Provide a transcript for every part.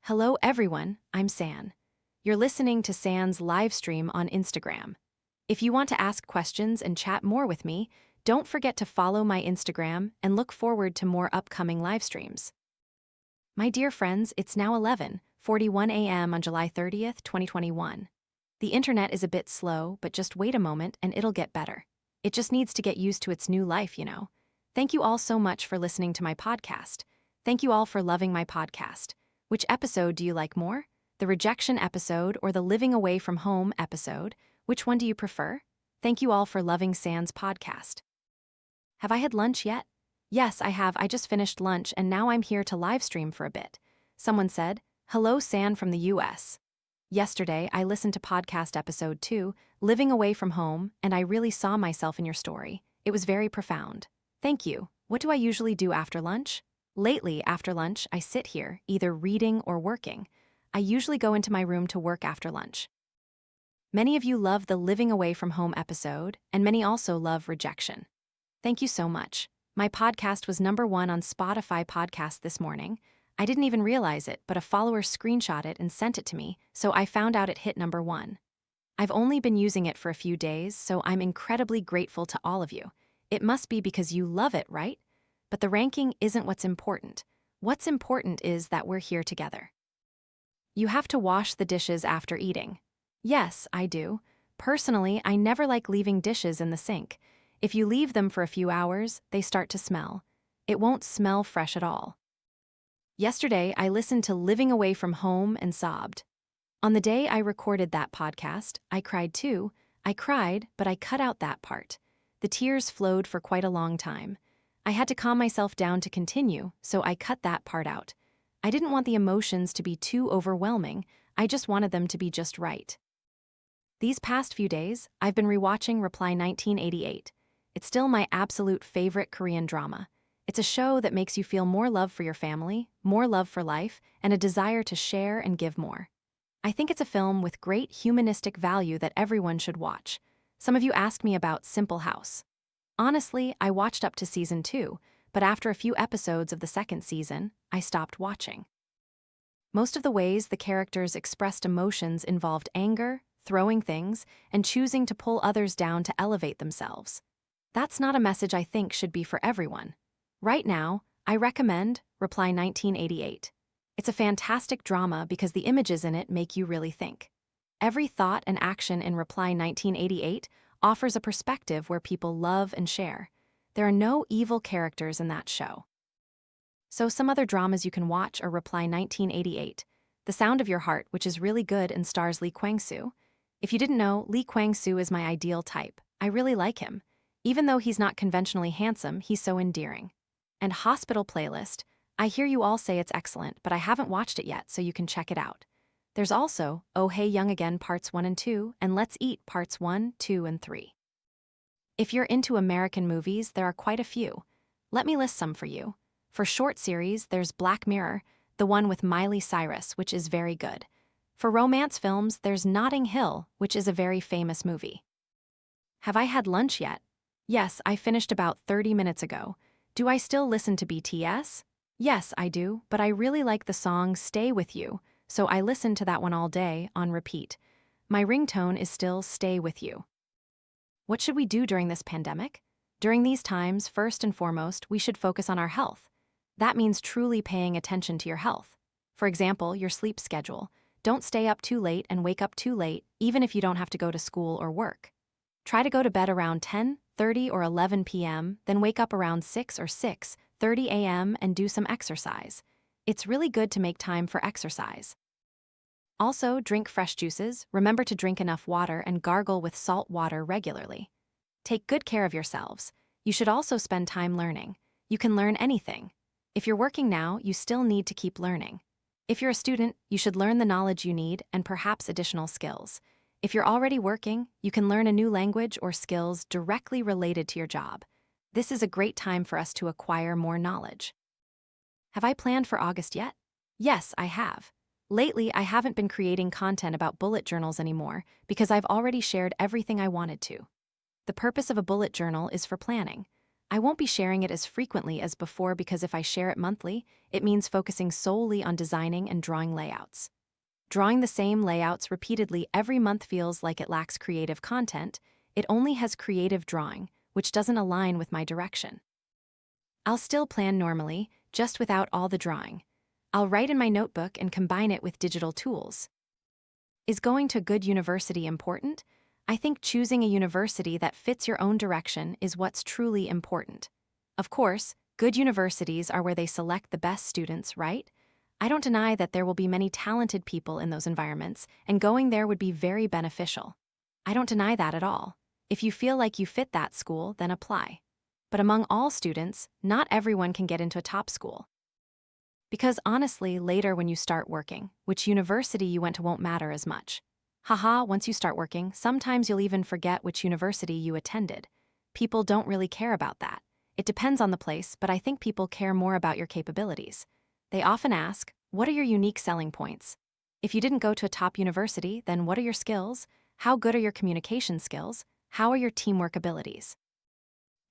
Hello everyone, I'm San. You're listening to San's live stream on Instagram. If you want to ask questions and chat more with me, don't forget to follow my Instagram and look forward to more upcoming live streams. My dear friends, it's now 11:41 a.m. on July 30th, 2021. The internet is a bit slow, but just wait a moment and it'll get better. It just needs to get used to its new life, you know. Thank you all so much for listening to my podcast. Thank you all for loving my podcast. Which episode do you like more? The rejection episode or the living away from home episode? Which one do you prefer? Thank you all for loving San's podcast. Have I had lunch yet? Yes, I have. I just finished lunch and now I'm here to live stream for a bit. Someone said, "Hello, San from the US." Yesterday, I listened to podcast episode 2, Living Away from Home, and I really saw myself in your story. It was very profound. Thank you. What do I usually do after lunch? Lately, after lunch, I sit here, either reading or working. I usually go into my room to work after lunch. Many of you love the Living Away from Home episode, and many also love rejection. Thank you so much. My podcast was #1 on Spotify podcast this morning. I didn't even realize it, but a follower screenshot it and sent it to me, so I found out it hit #1. I've only been using it for a few days, so I'm incredibly grateful to all of you. It must be because you love it, right? But the ranking isn't what's important. What's important is that we're here together. You have to wash the dishes after eating. Yes, I do. Personally, I never like leaving dishes in the sink. If you leave them for a few hours, they start to smell. It won't smell fresh at all. Yesterday, I listened to Living Away from Home and sobbed. On the day I recorded that podcast, I cried too. I cried, but I cut out that part. The tears flowed for quite a long time. I had to calm myself down to continue, so I cut that part out. I didn't want the emotions to be too overwhelming, I just wanted them to be just right. These past few days, I've been rewatching Reply 1988. It's still my absolute favorite Korean drama. It's a show that makes you feel more love for your family, more love for life, and a desire to share and give more. I think it's a film with great humanistic value that everyone should watch. Some of you asked me about Simple House. Honestly, I watched up to season 2, but after a few episodes of the second season, I stopped watching. Most of the ways the characters expressed emotions involved anger, throwing things, and choosing to pull others down to elevate themselves. That's not a message I think should be for everyone. Right now, I recommend Reply 1988. It's a fantastic drama because the images in it make you really think. Every thought and action in Reply 1988 offers a perspective where people love and share. There are no evil characters in that show. So some other dramas you can watch are Reply 1988, The Sound of Your Heart, which is really good and stars Lee Kwang-soo. If you didn't know, Lee Kwang-soo is my ideal type. I really like him. Even though he's not conventionally handsome, he's so endearing. And Hospital Playlist, I hear you all say it's excellent, but I haven't watched it yet, so you can check it out. There's also Oh Hey Young Again Parts 1 and 2, and Let's Eat Parts 1, 2, and 3. If you're into American movies, there are quite a few. Let me list some for you. For short series, there's Black Mirror, the one with Miley Cyrus, which is very good. For romance films, there's Notting Hill, which is a very famous movie. Have I had lunch yet? Yes, I finished about 30 minutes ago. Do I still listen to BTS? Yes, I do, but I really like the song Stay With You, so I listen to that one all day, on repeat. My ringtone is still Stay With You. What should we do during this pandemic? During these times, first and foremost, we should focus on our health. That means truly paying attention to your health. For example, your sleep schedule. Don't stay up too late and wake up too late, even if you don't have to go to school or work. Try to go to bed around 10:30 or 11 p.m., then wake up around 6 or 6:30 a.m. and do some exercise. It's really good to make time for exercise. Also, drink fresh juices, remember to drink enough water and gargle with salt water regularly. Take good care of yourselves. You should also spend time learning. You can learn anything. If you're working now, you still need to keep learning. If you're a student, you should learn the knowledge you need and perhaps additional skills. If you're already working, you can learn a new language or skills directly related to your job. This is a great time for us to acquire more knowledge. Have I planned for August yet? Yes, I have. Lately, I haven't been creating content about bullet journals anymore because I've already shared everything I wanted to. The purpose of a bullet journal is for planning. I won't be sharing it as frequently as before because if I share it monthly, it means focusing solely on designing and drawing layouts. Drawing the same layouts repeatedly every month feels like it lacks creative content. It only has creative drawing, which doesn't align with my direction. I'll still plan normally, just without all the drawing. I'll write in my notebook and combine it with digital tools. Is going to a good university important? I think choosing a university that fits your own direction is what's truly important. Of course, good universities are where they select the best students, right? I don't deny that there will be many talented people in those environments, and going there would be very beneficial. I don't deny that at all. If you feel like you fit that school, then apply. But among all students, not everyone can get into a top school. Because honestly, later when you start working, which university you went to won't matter as much. Haha, once you start working, sometimes you'll even forget which university you attended. People don't really care about that. It depends on the place, but I think people care more about your capabilities. They often ask, what are your unique selling points? If you didn't go to a top university, then what are your skills? How good are your communication skills? How are your teamwork abilities?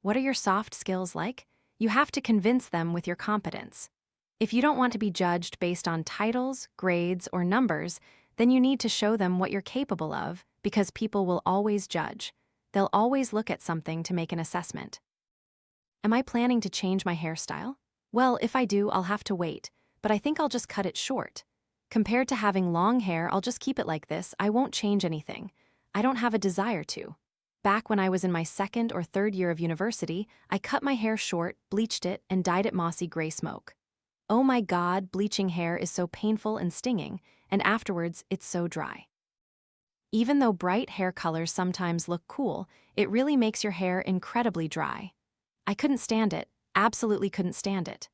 What are your soft skills like? You have to convince them with your competence. If you don't want to be judged based on titles, grades, or numbers, then you need to show them what you're capable of, because people will always judge. They'll always look at something to make an assessment. Am I planning to change my hairstyle? Well, if I do, I'll have to wait, but I think I'll just cut it short. Compared to having long hair, I'll just keep it like this. I won't change anything. I don't have a desire to. Back when I was in my second or third year of university, I cut my hair short, bleached it, and dyed it mossy gray smoke. Oh my God, bleaching hair is so painful and stinging, and afterwards, it's so dry. Even though bright hair colors sometimes look cool, it really makes your hair incredibly dry. I couldn't stand it, absolutely couldn't stand it.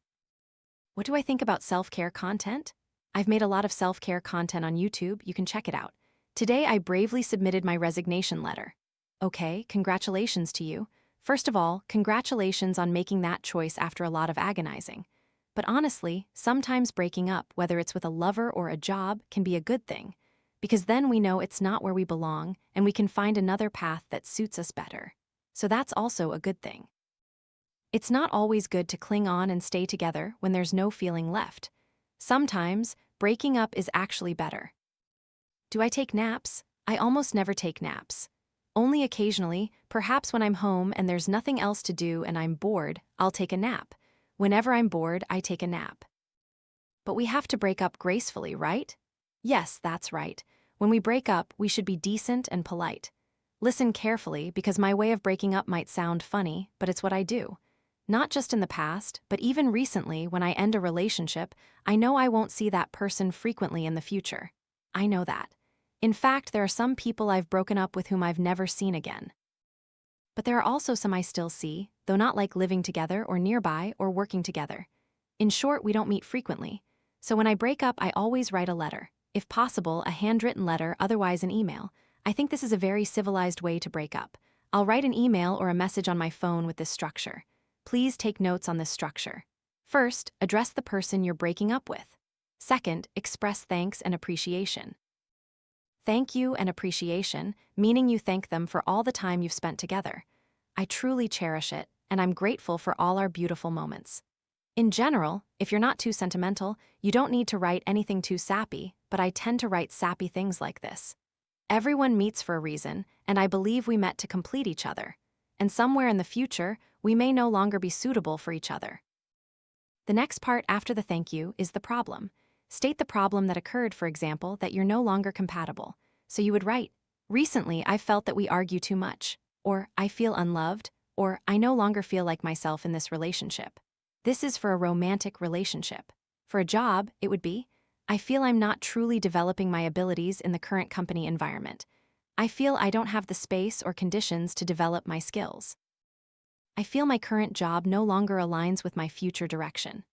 What do I think about self-care content? I've made a lot of self-care content on YouTube, you can check it out. Today I bravely submitted my resignation letter. Okay, congratulations to you. First of all, congratulations on making that choice after a lot of agonizing. But honestly, sometimes breaking up, whether it's with a lover or a job, can be a good thing. Because then we know it's not where we belong, and we can find another path that suits us better. So that's also a good thing. It's not always good to cling on and stay together when there's no feeling left. Sometimes, breaking up is actually better. Do I take naps? I almost never take naps. Only occasionally, perhaps when I'm home and there's nothing else to do and I'm bored, I'll take a nap. Whenever I'm bored, I take a nap. But we have to break up gracefully, right? Yes, that's right. When we break up, we should be decent and polite. Listen carefully, because my way of breaking up might sound funny, but it's what I do. Not just in the past, but even recently when I end a relationship, I know I won't see that person frequently in the future. I know that. In fact, there are some people I've broken up with whom I've never seen again. But there are also some I still see, though not like living together or nearby or working together. In short, we don't meet frequently. So when I break up, I always write a letter. If possible, a handwritten letter, otherwise an email. I think this is a very civilized way to break up. I'll write an email or a message on my phone with this structure. Please take notes on this structure. First, address the person you're breaking up with. Second, express thanks and appreciation. Thank you and appreciation, meaning you thank them for all the time you've spent together. I truly cherish it, and I'm grateful for all our beautiful moments. In general, if you're not too sentimental, you don't need to write anything too sappy, but I tend to write sappy things like this. Everyone meets for a reason, and I believe we met to complete each other. And somewhere in the future, we may no longer be suitable for each other. The next part after the thank you is the problem. State the problem that occurred, for example, that you're no longer compatible. So you would write, recently I felt that we argue too much, or I feel unloved, or I no longer feel like myself in this relationship. This is for a romantic relationship. For a job, it would be, I feel I'm not truly developing my abilities in the current company environment. I feel I don't have the space or conditions to develop my skills. I feel my current job no longer aligns with my future direction.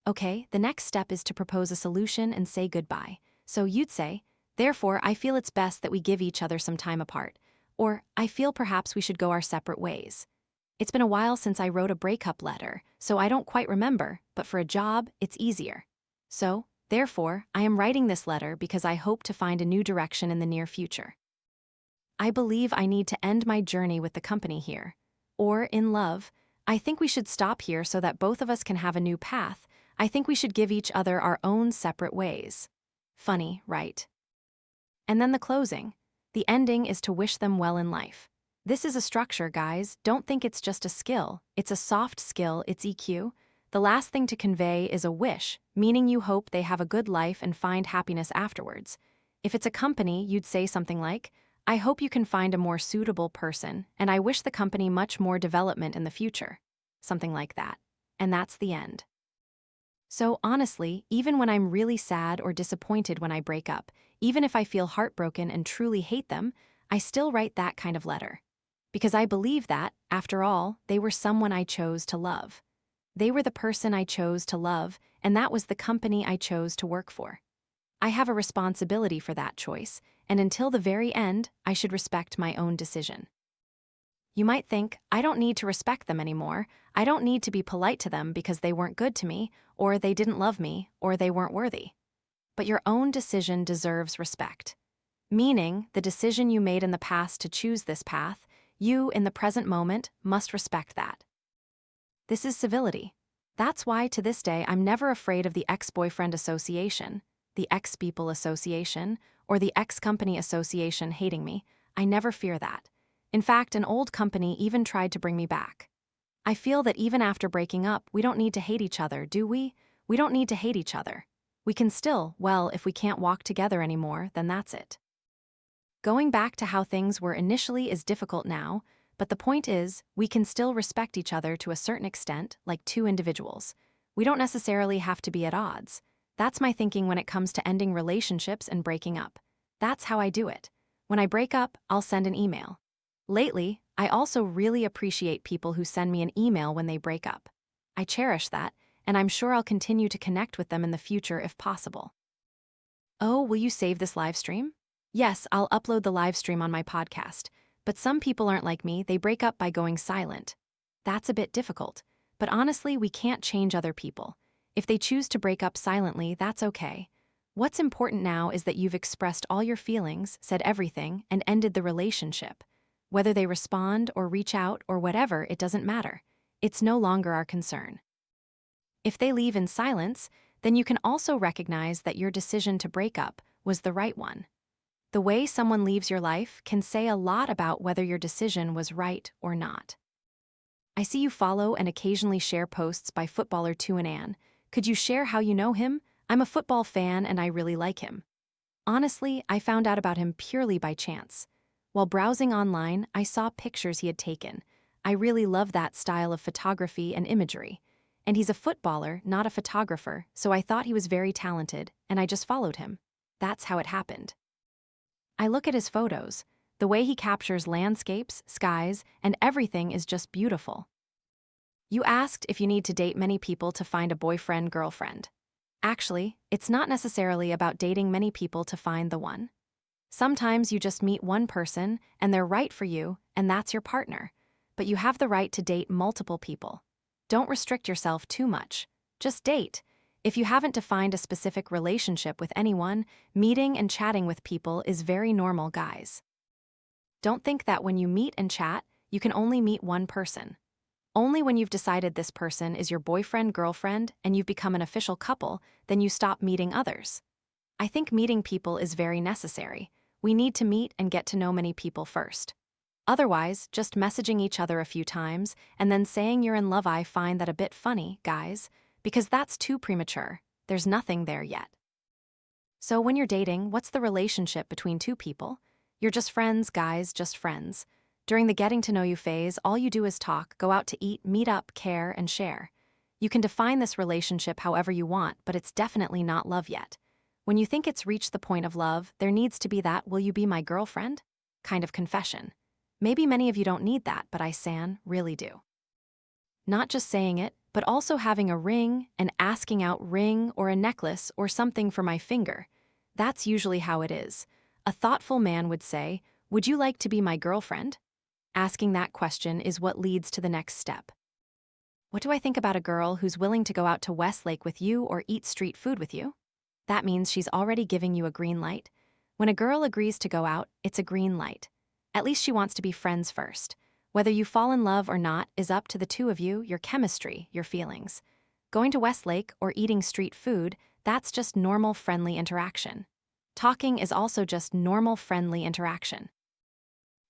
Okay, the next step is to propose a solution and say goodbye. So you'd say, therefore, I feel it's best that we give each other some time apart. Or, I feel perhaps we should go our separate ways. It's been a while since I wrote a breakup letter, so I don't quite remember, but for a job, it's easier. So, therefore, I am writing this letter because I hope to find a new direction in the near future. I believe I need to end my journey with the company here. Or, in love, I think we should stop here so that both of us can have a new path. I think we should give each other our own separate ways. Funny, right? And then the closing. The ending is to wish them well in life. This is a structure, guys. Don't think it's just a skill. It's a soft skill, it's EQ. The last thing to convey is a wish, meaning you hope they have a good life and find happiness afterwards. If it's a company, you'd say something like, I hope you can find a more suitable person, and I wish the company much more development in the future. Something like that. And that's the end. So honestly, even when I'm really sad or disappointed when I break up, even if I feel heartbroken and truly hate them, I still write that kind of letter. Because I believe that, after all, they were someone I chose to love. They were the person I chose to love, and that was the company I chose to work for. I have a responsibility for that choice, and until the very end, I should respect my own decision. You might think, I don't need to respect them anymore. I don't need to be polite to them because they weren't good to me, or they didn't love me, or they weren't worthy. But your own decision deserves respect. Meaning, the decision you made in the past to choose this path, you, in the present moment, must respect that. This is civility. That's why, to this day, I'm never afraid of the ex-boyfriend association, the ex-people association, or the ex-company association hating me. I never fear that. In fact, an old company even tried to bring me back. I feel that even after breaking up, we don't need to hate each other, do we? We don't need to hate each other. We can still, well, if we can't walk together anymore, then that's it. Going back to how things were initially is difficult now, but the point is, we can still respect each other to a certain extent, like two individuals. We don't necessarily have to be at odds. That's my thinking when it comes to ending relationships and breaking up. That's how I do it. When I break up, I'll send an email. Lately, I also really appreciate people who send me an email when they break up. I cherish that, and I'm sure I'll continue to connect with them in the future if possible. Oh, will you save this live stream? Yes, I'll upload the live stream on my podcast, but some people aren't like me, they break up by going silent. That's a bit difficult, but honestly, we can't change other people. If they choose to break up silently, that's okay. What's important now is that you've expressed all your feelings, said everything, and ended the relationship. Whether they respond or reach out or whatever, it doesn't matter. It's no longer our concern. If they leave in silence, then you can also recognize that your decision to break up was the right one. The way someone leaves your life can say a lot about whether your decision was right or not. I see you follow and occasionally share posts by footballer Ann. Could you share how you know him? I'm a football fan and I really like him. Honestly, I found out about him purely by chance. While browsing online, I saw pictures he had taken. I really love that style of photography and imagery. And he's a footballer, not a photographer, so I thought he was very talented, and I just followed him. That's how it happened. I look at his photos. The way he captures landscapes, skies, and everything is just beautiful. You asked if you need to date many people to find a boyfriend, girlfriend. Actually, it's not necessarily about dating many people to find the one. Sometimes you just meet one person, and they're right for you, and that's your partner. But you have the right to date multiple people. Don't restrict yourself too much. Just date. If you haven't defined a specific relationship with anyone, meeting and chatting with people is very normal, guys. Don't think that when you meet and chat, you can only meet one person. Only when you've decided this person is your boyfriend, girlfriend, and you've become an official couple, then you stop meeting others. I think meeting people is very necessary. We need to meet and get to know many people first. Otherwise, just messaging each other a few times and then saying you're in love, I find that a bit funny, guys, because that's too premature. There's nothing there yet. So when you're dating, what's the relationship between two people? You're just friends, guys, just friends. During the getting to know you phase, all you do is talk, go out to eat, meet up, care, and share. You can define this relationship however you want, but it's definitely not love yet. When you think it's reached the point of love, there needs to be that "will you be my girlfriend?" kind of confession. Maybe many of you don't need that, but I, San, really do. Not just saying it, but also having a ring, an asking out ring, or a necklace or something for my finger. That's usually how it is. A thoughtful man would say, "Would you like to be my girlfriend?" Asking that question is what leads to the next step. What do I think about a girl who's willing to go out to Westlake with you or eat street food with you? That means she's already giving you a green light. When a girl agrees to go out, it's a green light. At least she wants to be friends first. Whether you fall in love or not is up to the two of you, your chemistry, your feelings. Going to Westlake or eating street food, that's just normal friendly interaction. Talking is also just normal friendly interaction.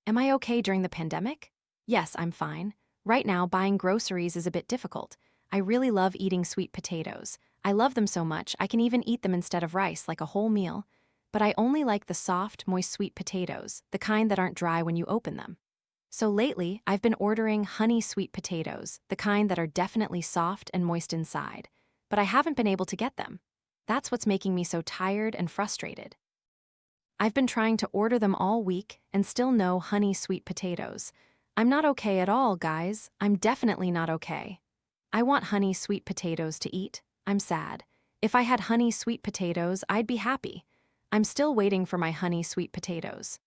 Am I okay during the pandemic? Yes, I'm fine. Right now, buying groceries is a bit difficult. I really love eating sweet potatoes. I love them so much, I can even eat them instead of rice, like a whole meal. But I only like the soft, moist sweet potatoes, the kind that aren't dry when you open them. So lately, I've been ordering honey sweet potatoes, the kind that are definitely soft and moist inside. But I haven't been able to get them. That's what's making me so tired and frustrated. I've been trying to order them all week and still no honey sweet potatoes. I'm not okay at all, guys. I'm definitely not okay. I want honey sweet potatoes to eat. I'm sad. If I had honey sweet potatoes, I'd be happy. I'm still waiting for my honey sweet potatoes.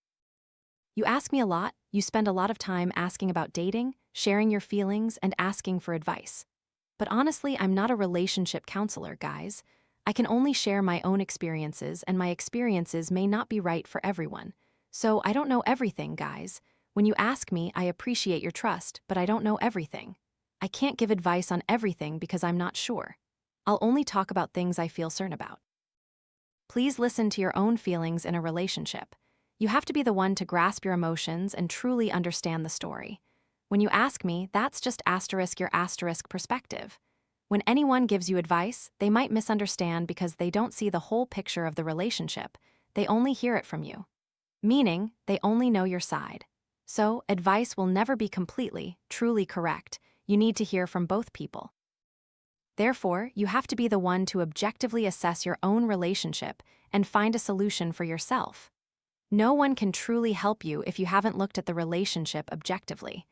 You ask me a lot, you spend a lot of time asking about dating, sharing your feelings, and asking for advice. But honestly, I'm not a relationship counselor, guys. I can only share my own experiences, and my experiences may not be right for everyone. So I don't know everything, guys. When you ask me, I appreciate your trust, but I don't know everything. I can't give advice on everything because I'm not sure. I'll only talk about things I feel certain about. Please listen to your own feelings in a relationship. You have to be the one to grasp your emotions and truly understand the story. When you ask me, that's just your asterisk perspective. When anyone gives you advice, they might misunderstand because they don't see the whole picture of the relationship. They only hear it from you. Meaning, they only know your side. So, advice will never be completely, truly correct. You need to hear from both people. Therefore, you have to be the one to objectively assess your own relationship and find a solution for yourself. No one can truly help you if you haven't looked at the relationship objectively.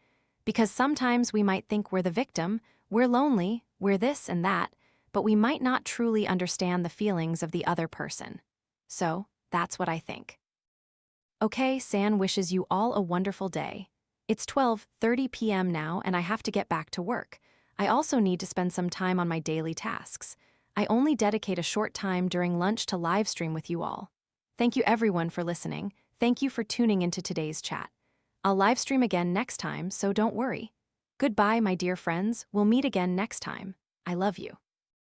Because sometimes we might think we're the victim, we're lonely, we're this and that, but we might not truly understand the feelings of the other person. So, that's what I think. Okay, San wishes you all a wonderful day. It's 12:30 p.m. now and I have to get back to work. I also need to spend some time on my daily tasks. I only dedicate a short time during lunch to live stream with you all. Thank you everyone for listening. Thank you for tuning into today's chat. I'll live stream again next time, so don't worry. Goodbye, my dear friends. We'll meet again next time. I love you.